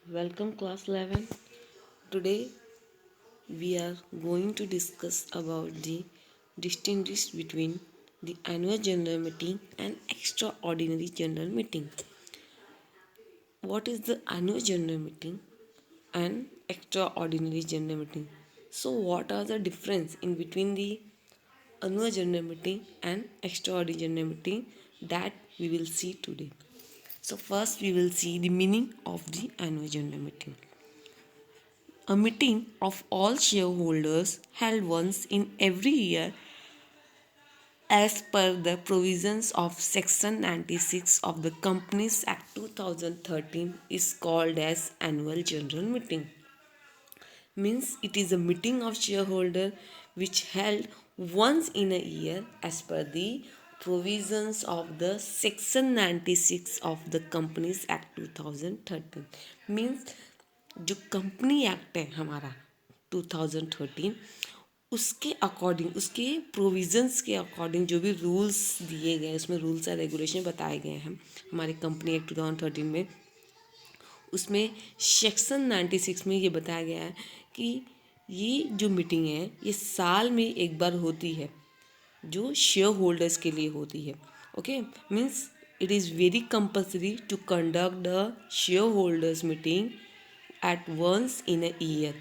Welcome class 11. Today we are going to discuss about the distinguish between the annual general meeting and extraordinary general meeting. What is the annual general meeting and extraordinary general meeting? So what are the difference in between the annual general meeting and extraordinary general meeting that we will see today. So first we will see the meaning of the annual general meeting. A meeting of all shareholders held once in every year as per the provisions of Section 96 of the Companies Act 2013 is called as annual general meeting. Means it is a meeting of shareholder which held once in a year as per the provisions of the Section 96 of the Companies Act 2013. Means जो company act है हमारा 2013 उसके according उसके provisions के according जो भी rules दिए गए उसमें रूल्स एंड रेगुलेशन बताए गए हैं हमारी कंपनी एक्ट 2013 में उसमें सेक्शन 96 में ये बताया गया है कि ये जो मीटिंग है ये साल में एक बार होती है जो शेयर होल्डर्स के लिए होती है okay means it is very compulsory to conduct the shareholders meeting at once in a year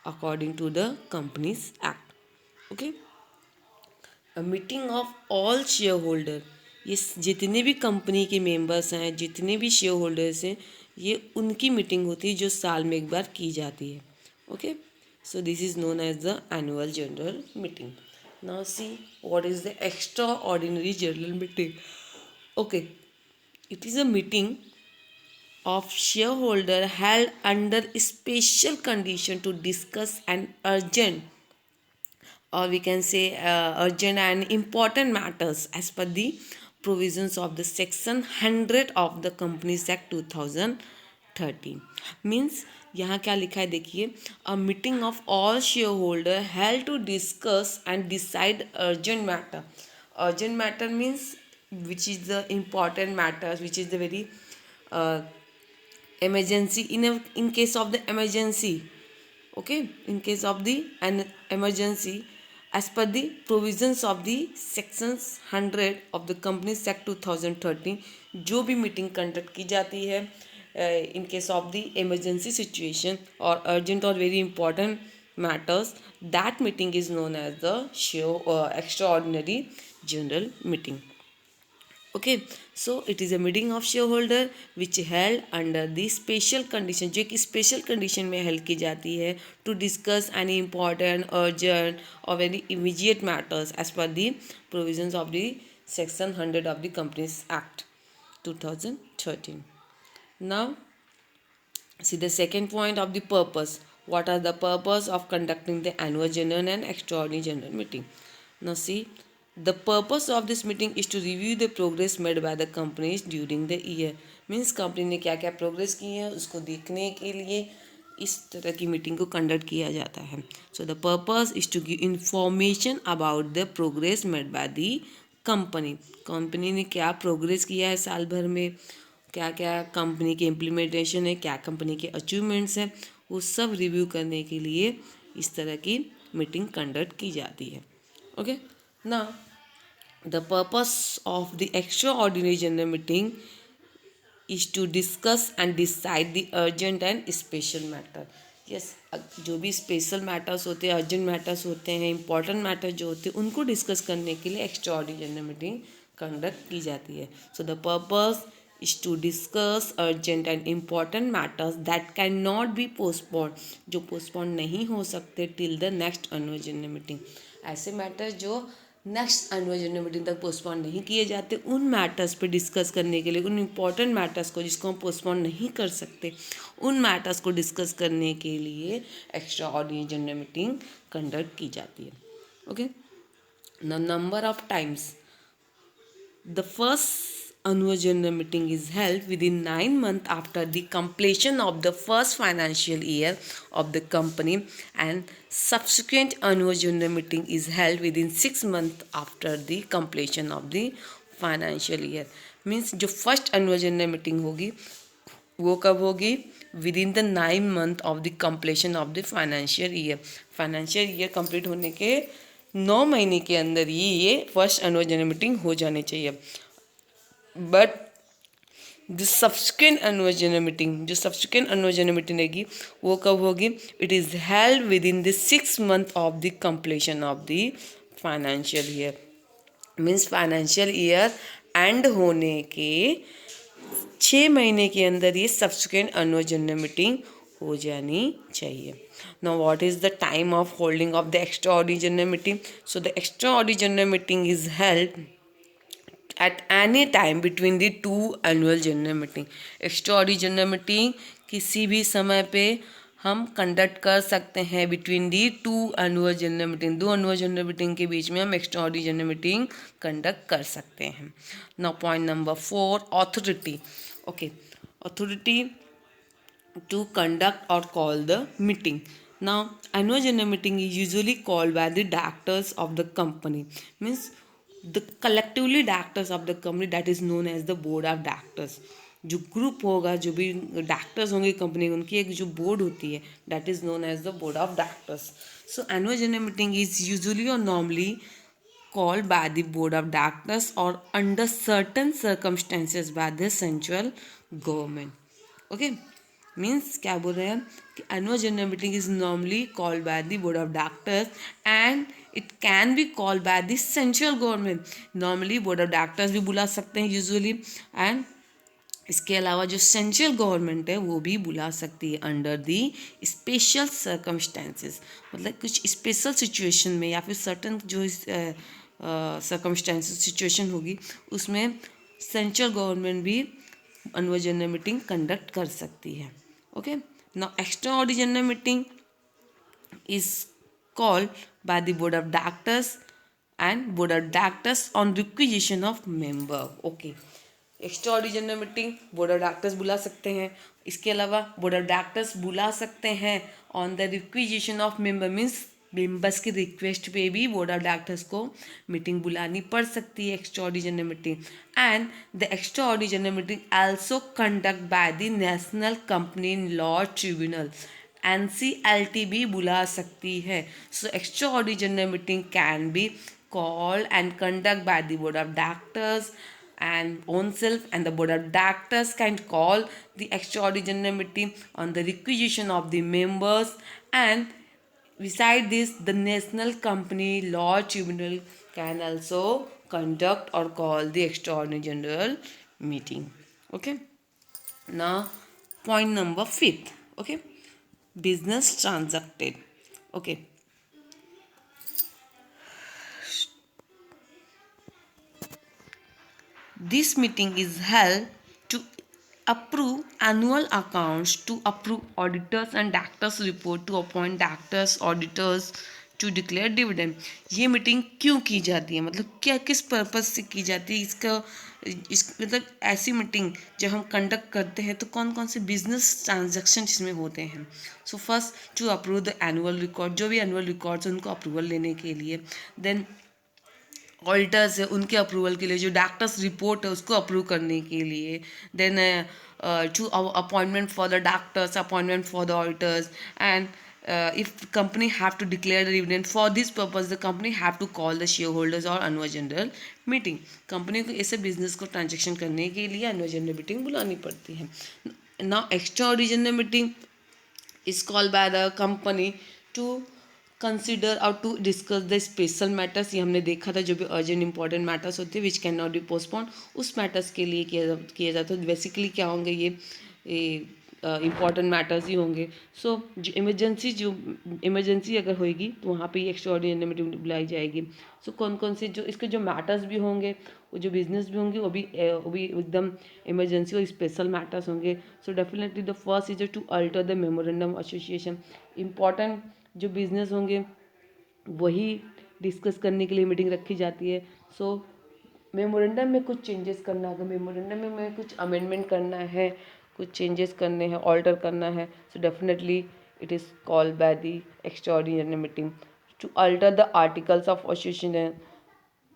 according to the companies act okay a meeting of all shareholder ये जितने भी कंपनी के members हैं जितने भी शेयर होल्डर्स हैं ये उनकी मीटिंग होती है जो साल में एक बार की जाती है okay so this is known as the annual general meeting now see what is the extraordinary general meeting okay it is a meeting of shareholder held under special condition to discuss an urgent or we can say urgent and important matters as per the provisions of the section 100 of the companies act 2013 means यहाँ क्या लिखा है देखिए a meeting of all shareholder held to discuss and decide urgent matter means which is the important matters which is the very emergency in case of the emergency okay in case of the an emergency as per the provisions of the sections 100 of the companies act 2013 जो भी meeting conduct की जाती है in case of the emergency situation और urgent और very important matters that meeting is known as the extraordinary general meeting okay so it is a meeting of share holder which held under the special condition जो एक special condition में held की जाती है to discuss any important urgent और very immediate matters as per the provisions of the section 100 of the companies act 2013 now see the second point of the purpose what are the purpose of conducting the annual general and extraordinary general meeting now see the purpose of this meeting is to review the progress made by the companies during the year means company ने क्या क्या progress की है उसको देखने के लिए इस तरह की मीटिंग को कंडक्ट किया जाता है so the purpose is to give information about the progress made by the company ने क्या प्रोग्रेस किया है साल भर में क्या क्या कंपनी के इम्प्लीमेंटेशन है क्या कंपनी के अचीवमेंट्स हैं वो सब रिव्यू करने के लिए इस तरह की मीटिंग कंडक्ट की जाती है ओके ना the purpose of the extraordinary general meeting is to discuss and decide the urgent and special matter yes जो भी स्पेशल मैटर्स होते हैं अर्जेंट मैटर्स होते हैं इंपॉर्टेंट मैटर जो होते हैं उनको डिस्कस करने के लिए एक्स्ट्राऑर्डिनरी जनरल मीटिंग कंडक्ट की जाती है so the purpose is to discuss urgent and important matters that cannot be postponed जो पोस्टपोन नहीं हो सकते till the next annual general meeting ऐसे मैटर्स जो नेक्स्ट एनुअल जनरल मीटिंग तक पोस्टपोन नहीं किए जाते उन मैटर्स पे डिस्कस करने के लिए उन इम्पॉर्टेंट मैटर्स को जिसको हम पोस्टपोन नहीं कर सकते उन मैटर्स को डिस्कस करने के लिए extra ordinary general meeting conduct की जाती है okay the number of times the first annual general meeting is held within 9 months after the completion of the first financial year of the company, and subsequent annual general meeting is held within 6 months after the completion of the financial year. Means जो first annual general meeting होगी वो कब होगी with in the 9 month of the completion of the financial year. Financial year complete होने के 9 महीने के अंदर ही ये फर्स्ट एनुअल जनरल मीटिंग हो जानी चाहिए। बट जो सब्सिक्वेंट एनुअल जनरल मीटिंग रहेगी वो कब होगी? It is held with in the 6 month of the completion of the financial year. Means financial year and होने के 6 महीने के अंदर ये सब्सिक्वेंट एनुअल जनरल मीटिंग हो जानी चाहिए। Now what is the time of holding of the extraordinary general meeting? So the extraordinary general meeting is held at any time between the two annual general meeting। extraordinary general meeting किसी भी समय पे हम conduct कर सकते हैं between the 2 annual general meeting। 2 annual general meeting के बीच में हम extraordinary general meeting कंडक्ट कर सकते हैं। Now point number 4, authority. Okay, authority to conduct or call the meeting। Now, annual general meeting is usually called by the directors of the company। Means the collectively directors of the company, that is known as the board of directors। जो group होगा, जो भी directors होंगे company, उनकी एक जो board होती है, that is known as the board of directors. So annual general meeting is usually और normally called by the board of directors or under certain circumstances by the central government। okay, means क्या बोल रहे हैं कि annual general meeting is normally called by the board of directors and it can be called by the central government. Normally board of directors भी बुला सकते हैं usually, and इसके अलावा जो सेंट्रल गवर्नमेंट है वो भी बुला सकती है अंडर दी स्पेशल सर्कमस्टेंसेस। मतलब कुछ स्पेशल सिचुएशन में या फिर सर्टन जो सर्कमस्टेंसेस सिचुएशन होगी उसमें सेंट्रल गवर्नमेंट भी एनुअल जनरल मीटिंग कंडक्ट कर सकती है। Okay, now extraordinary general meeting is called by the board of directors and board of directors on requisition of member। okay, extraordinary general meeting board of directors बुला सकते हैं। इसके अलावा board of directors बुला सकते हैं on the requisition of member. Means members की request पे भी बोर्ड ऑफ डायरेक्टर्स को मीटिंग बुलानी पड़ सकती है, extraordinary general meeting. And the extraordinary general meeting also conduct by the national company law tribunal. NCLT भी बुला सकती है। So extraordinary general meeting can be called and conduct by the board of directors and own self, and the board of directors can call the extraordinary general meeting on the requisition of the members, and beside this the national company law tribunal can also conduct or call the extraordinary general meeting। okay, now point number 5, okay, business transacted। okay, this meeting is held to approve annual accounts, to approve auditors and directors report, to appoint directors, auditors, to declare dividend। ये meeting क्यों की जाती है, मतलब क्या किस purpose से की जाती है, इस मतलब ऐसी मीटिंग जब हम कंडक्ट करते हैं तो कौन कौन से बिजनेस ट्रांजैक्शन इसमें होते हैं। So first to approve the annual record, जो भी एनुअल रिकॉर्ड्स उनको अप्रूवल लेने के लिए। देन ऑडिटर्स है उनके अप्रूवल के लिए, जो डायरेक्टर्स रिपोर्ट है उसको अप्रूव करने के लिए। Then to appointment for the directors, appointment for the auditors, and if company have to declare the dividend, for this purpose the company have to call the shareholders or annual general meeting। Company को ऐसे business को transaction करने के लिए annual general meeting बुलानी पड़ती है। Now extraordinary general meeting is called by the company to consider और to discuss the special matters. ये हमने देखा था, जो भी अर्जेंट इंपॉर्टेंट मैटर्स होते हैं which can not be postpone, उस मैटर्स के लिए किया जाता है। बेसिकली क्या होंगे, ये इंपॉर्टेंट मैटर्स ही होंगे। सो जो इमरजेंसी अगर होएगी तो वहाँ पे ये एक्स्ट्राऑर्डिनरी मीटिंग बुलाई जाएगी। सो कौन कौन से जो इसके जो मैटर्स भी होंगे, वो जो बिजनेस भी होंगे, वो भी एकदम इमरजेंसी और स्पेशल मैटर्स होंगे। So definitely the first is to alter the memorandum association. Important जो बिजनेस होंगे वही डिस्कस करने के लिए मीटिंग रखी जाती है। सो मेमोरेंडम में कुछ चेंजेस करना है, मेमोरेंडम में कुछ अमेंडमेंट करना है, कुछ चेंजेस करने हैं, ऑल्टर करना है, so definitely it is called by the extraordinary meeting. To alter the articles of association,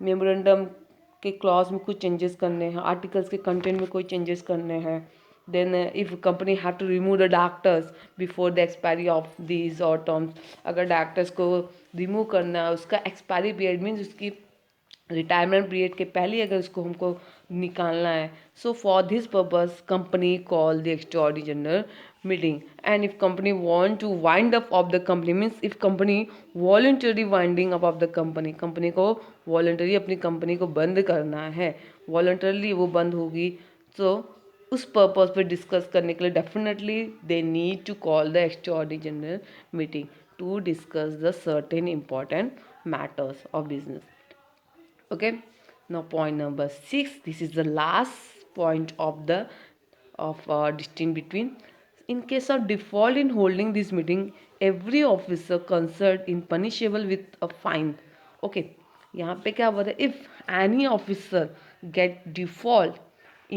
memorandum के क्लॉज में कुछ चेंजेस करने हैं, आर्टिकल्स के कंटेंट में कोई चेंजेस करने हैं। then if company have to remove the directors before the expiry of these or terms, अगर directors को remove करना है, उसका expiry period means उसकी रिटायरमेंट पीरियड के पहले ही अगर उसको हमको निकालना है, so for this purpose company call the extraordinary general meeting. And if company want to wind up of the company means if company voluntary winding up of the company, company को voluntary अपनी company को बंद करना है, voluntarily वो बंद होगी, तो उस पर्पस पे डिस्कस करने के लिए definitely they need to call the extraordinary general meeting to discuss the certain important matters of business. Okay, now point number 6, this is the last point of the distinction between. In case of default in holding this meeting, every officer concerned in punishable with a fine. Okay, यहाँ पे क्या बोल रहा है, if any officer get default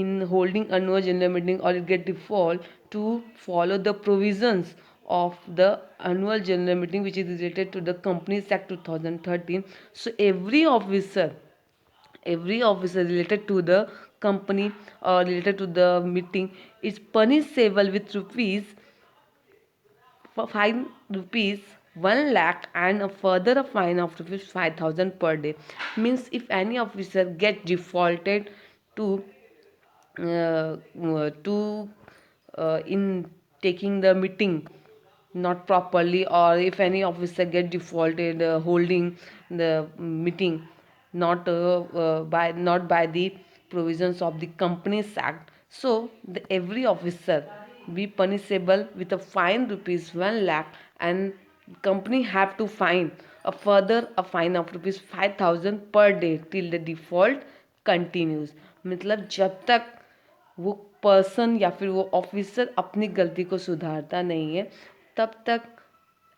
in holding annual general meeting or it get default to follow the provisions of the annual general meeting which is related to the Companies Act 2013, so every officer related to the company or related to the meeting is punishable with fine rupees 1 lakh and a further a fine of rupees 5,000 per day. Means if any officer get defaulted to in taking the meeting not properly, or if any officer get defaulted holding the meeting not by the provisions of the Companies Act, so every officer be punishable with a fine rupees 1 lakh and company have to fine a fine of rupees 5,000 per day till the default continues. मतलब जब तक वो person या फिर वो officer अपनी गलती को सुधारता नहीं है, तब तक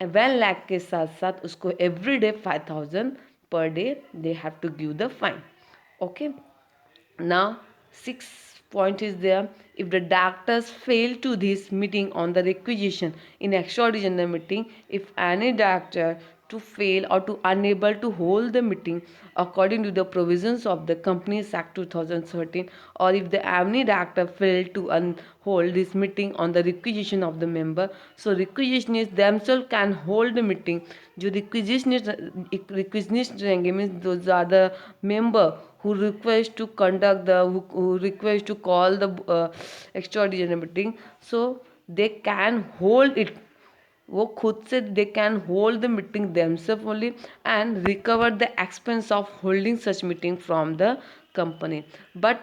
1 लाख के साथ साथ उसको every day 5,000 per day they have to give the fine. Okay, now 6 point is there. If the directors fail to this meeting on the requisition in extraordinary general meeting, if any director to fail or to unable to hold the meeting according to the provisions of the Companies Act 2013, or if the any director failed to hold this meeting on the requisition of the member, so requisitionists themselves can hold the meeting. जो requisitionists रहेंगे means those are the member who request to conduct the who request to call the extraordinary meeting, so they can hold it, वो खुद से they can hold the meeting themselves only and recover the expense of holding such meeting from the company. But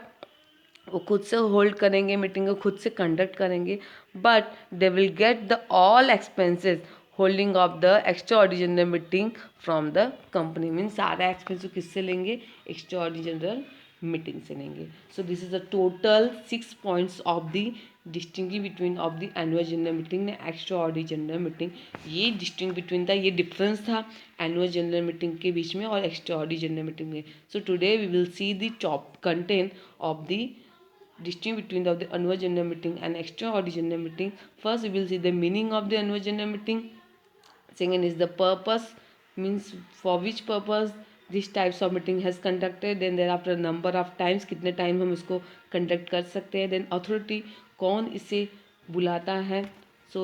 वो खुद से hold करेंगे, meeting को खुद से कंडक्ट करेंगे, but they will get the all expenses holding of the extra ordinary meeting from the company. Means सारा expense किससे लेंगे, एक्स्ट्रा ऑर्डिनरी मीटिंग से लेंगे. सो this is the total 6 points of the distinguish between of the annual general meeting and extra ordinary general meeting. ये distinguish between था, ये difference था annual general meeting के बीच में और एक्स्ट्रा ऑर्डिनरी जनरल मीटिंग में. So today we will see the top content of the distinction between the annual general meeting and extraordinary general meeting. First, we will see the meaning of the annual general meeting. Second is the purpose, means for which purpose this types of meeting has conducted. Then thereafter number of times, कितने time हम इसको conduct कर सकते हैं. Then authority, कौन इसे बुलाता है. सो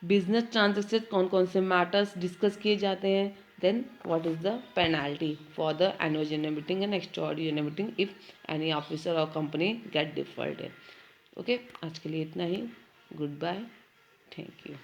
बिजनेस ट्रांजेक्शन, कौन कौन से मैटर्स डिस्कस किए जाते हैं. then what is the penalty for the annual general meeting and extraordinary general meeting if any officer or company get defaulted. Okay, आज के लिए इतना ही. Goodbye, thank you.